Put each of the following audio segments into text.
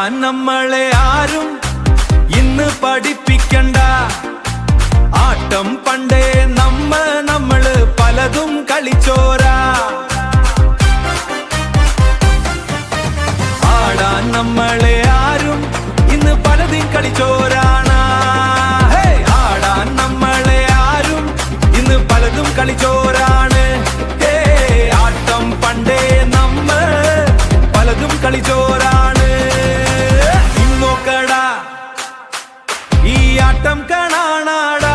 ആടാൻ നമ്മളെ ആരും ഇന്ന് പഠിപ്പിക്കണ്ട. ആട്ടം പണ്ടേ നമ്മള് പലതും കളിച്ചോരാ. ആടാൻ നമ്മളെ ആരും ഇന്ന് പലതും കളിച്ചോരാണ്. ആടാൻ നമ്മളെ ആരും ഇന്ന് പലതും കളിച്ചോരാണ്. ആട്ടം പണ്ടേ പലതും കളിച്ചോരാണ്. ഇന്നോക്കടാ ഈ ആട്ടം കാണാനാടാ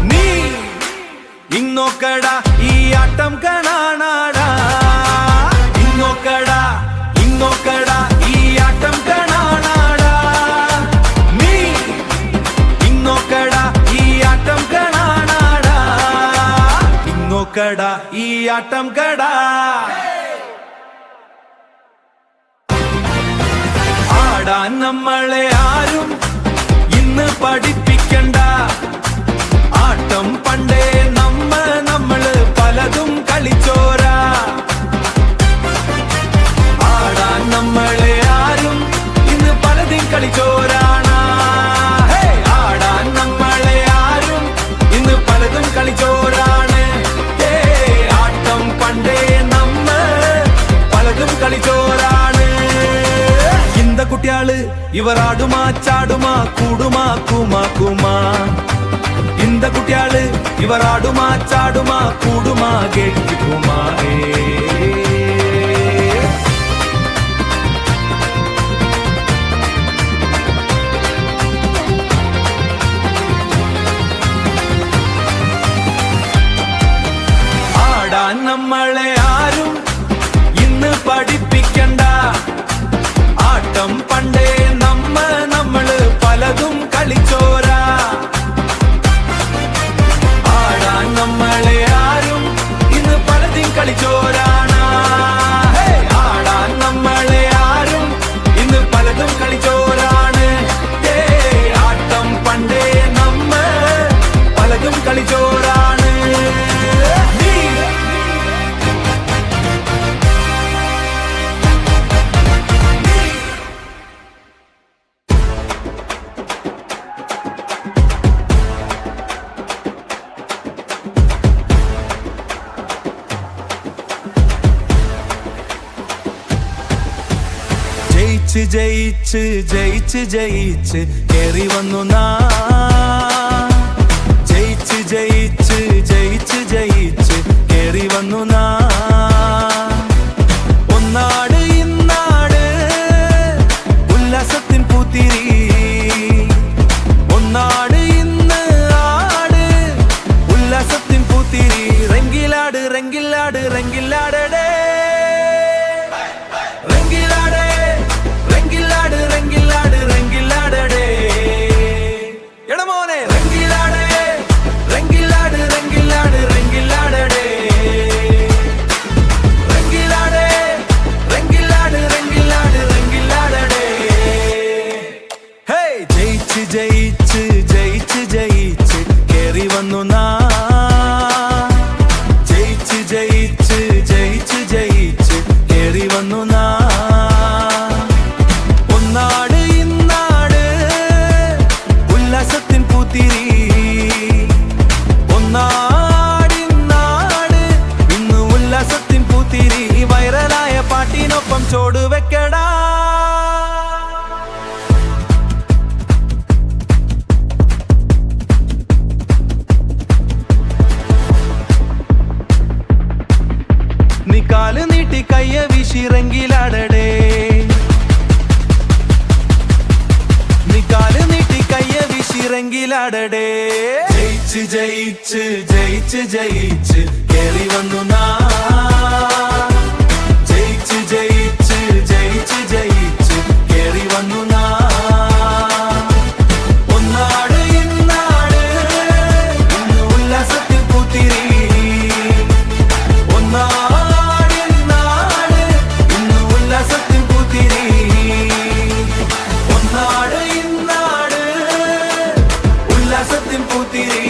നീ. ഇന്നോക്കടാ ഈ ആട്ടം കാണാനാടാ. ഇന്നോക്കടാ ഈ ആട്ടം കാണാനാടാ നീ. ഇന്നോക്കടാ ഈ ആട്ടം കാണാനാടാ. ഇന്നോക്കടാ ഈ ആട്ടം കടാ. ആടാൻ നമ്മളെ ആരും ഇന്ന് പഠിപ്പിക്കണ്ട. ആട്ടം പണ്ടേ നമ്മള് പലതും കളിച്ചോരാ. ആടാൻ നമ്മളെ ആരും ഇന്ന് പലതും കളിച്ചോരാണ്. ആടാൻ നമ്മളെ ആരും ഇന്ന് പലതും കളിച്ചോരാണ്. ആട്ടം പണ്ടേ പലതും കളിച്ചോരാണ്. കുട്ടിയാള് ഇവർ ആടുമാ ചാടുമാ കൂടുമാ കുമാ കുമാ. ഇന്ത കുട്ടിയാള് ഇവർ ആടുമാ ചാടുമാ കൂടുമാ കേൾക്കുമാ. ആടാൻ നമ്മളെ ആരും ഇന്ന് പഠിപ്പിക്കണ്ട. ആട്ടം പണ്ടേ നമ്മള് പലതും കളിച്ചോരാ. ആടാൻ നമ്മളെ ആരും ഇന്ന് പലതും കളിച്ചോരാണ്. ആടാൻ നമ്മളെ ആരും ഇന്ന് പലതും കളിച്ചോരാണ്. ആട്ടം പണ്ടേ പലതും കളിച്ചോരാണ്. ജയിച്ച് ജയിച്ച് ജയിച്ച് കേറി വന്നു ജയിച്ച് ജയിച്ച് ജയിച്ച് ജയിച്ച് കേറി വന്നു ഒന്നാട് ഇന്നാട് ഉല്ലാസത്തിൻ പൂത്തിരി. ഒന്നാട് ഇന്ന് ആട് ഉല്ലാസത്തിൻ പൂത്തിരി. റെങ്കിലാട് റെങ്കിലാട് റെങ്കിലാടേ. ജയിച്ച് ജയിച്ച് ജയിച്ച് കേറി വന്നു ജയിച്ച് ജയിച്ച് ജയിച്ച് ജയിച്ച് കേറി വന്നു ഒന്നാട് ഇന്നാട് ഉല്ലാസത്തിൻ പൂത്തിരി. ഒന്നാടിന്നാട് ഇന്ന് ഉല്ലാസത്തിൻ പൂത്തിരി. വൈറലായ പാട്ടിനൊപ്പം ചോട് വെക്കടാ. കാല് നീട്ടി കയ്യ വീശിറങ്കിലാടേ. നീ കാല് നീട്ടി കയ്യ വീശിറങ്കിലാടേ. ജയിച്ച് ജയിച്ച് ജയിച്ച് ജയിച്ച് കേറി വന്നു ജയിച്ച് ജയിച്ച് ജയിച്ച് ജയിച്ച് കേറി വന്നു ഒന്നാട് ഇന്നാട് ഇന്ന് ഉല്ലാസത്തിൽ പൂത്തിരി. പൂത്തിരി.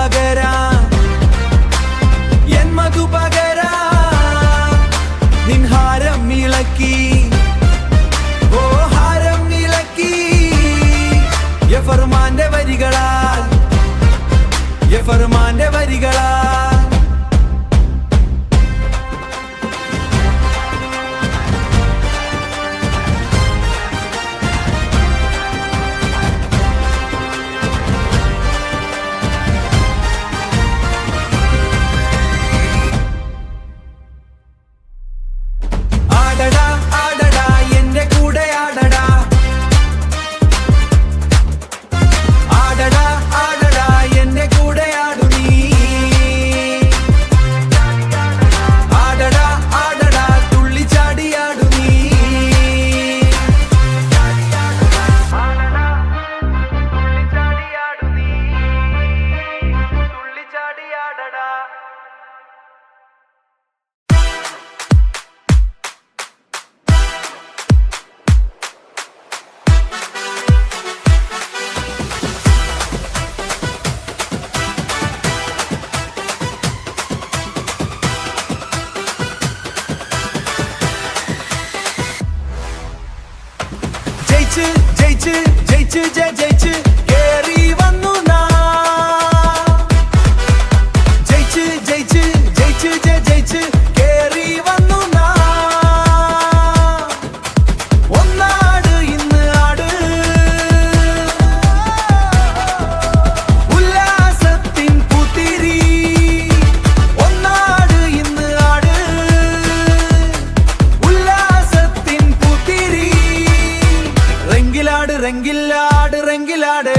പകരാൻ എൻ മധു പകരാൻ നിൻ ഹാരം ഇളക്കി ഓ ഹാരം ഇളക്കി ഫർമാന്റെ വരികളാൽ ഫർമാന്റെ വരികളാൽ ആടടാ ആടടാ എന്റെ കൂടെ ആടടാ ആടടാ ആടടാ എന്റെ കൂടെ ആടു നീ ആടടാ ആടടാ തുള്ളിച്ചാടിയാടു നീ തുള്ളിച്ചാടിയാടു നീ തുള്ളിച്ചാടിയാടടാ ജയിച്ച് ജയിച്ച് ജയിച്ച് ജയിച്ച് കേറി വന്നു ജയിച്ച് ജയിച്ച് ജയിച്ച് ജയിച്ച് കേറി വന്നു ഒന്നാട് ഇന്ന് ആട് ഉല്ലാസത്തിൻ പുത്തിരി ഒന്നാട് ഇന്ന് ആട് ഉല്ലാസത്തിൻ പുത്തിരി റെങ്കിലാട് റെങ്കിലാട് റെങ്കിലാടേ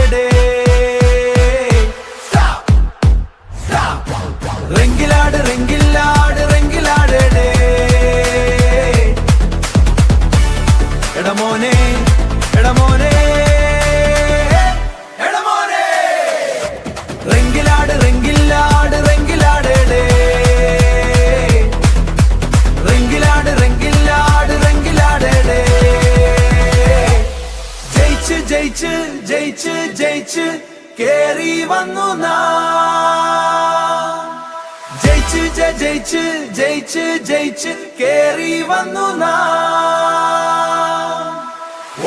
റെങ്കിലാട് റെങ്കിലാട് റെങ്കിലാടേ എടമോനെ എടമോനെ എടമോനെ റെങ്കിലാട് റെങ്കിലാട് റെങ്കിലാടേ റെങ്കിലാട് റെങ്കിലാട് റെങ്കിലാടേ ജയിച്ച് ജയിച്ച് ജയിച്ച് ജയിച്ച് കേറി വന്നു ജയിച്ച് ജയിച്ച് ജയിച്ച് ജയിച്ച് കേറി വന്നു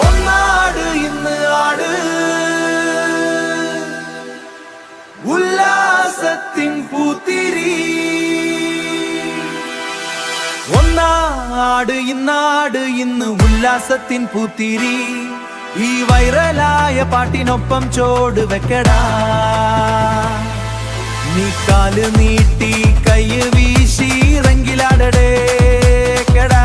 ഒന്നാട് ഇന്ന് ആട് ഉല്ലാസത്തിൻ പൂത്തിരി ഒന്നാട് ഇന്നാട് ഇന്ന് ഉല്ലാസത്തിൻ പൂത്തിരി ഈ വൈറലായ പാട്ടിനൊപ്പം ചോട് വെക്കടാ നീ കാല് നീട്ടി കൈ വീശി റെങ്കിലാടടേ കെടാ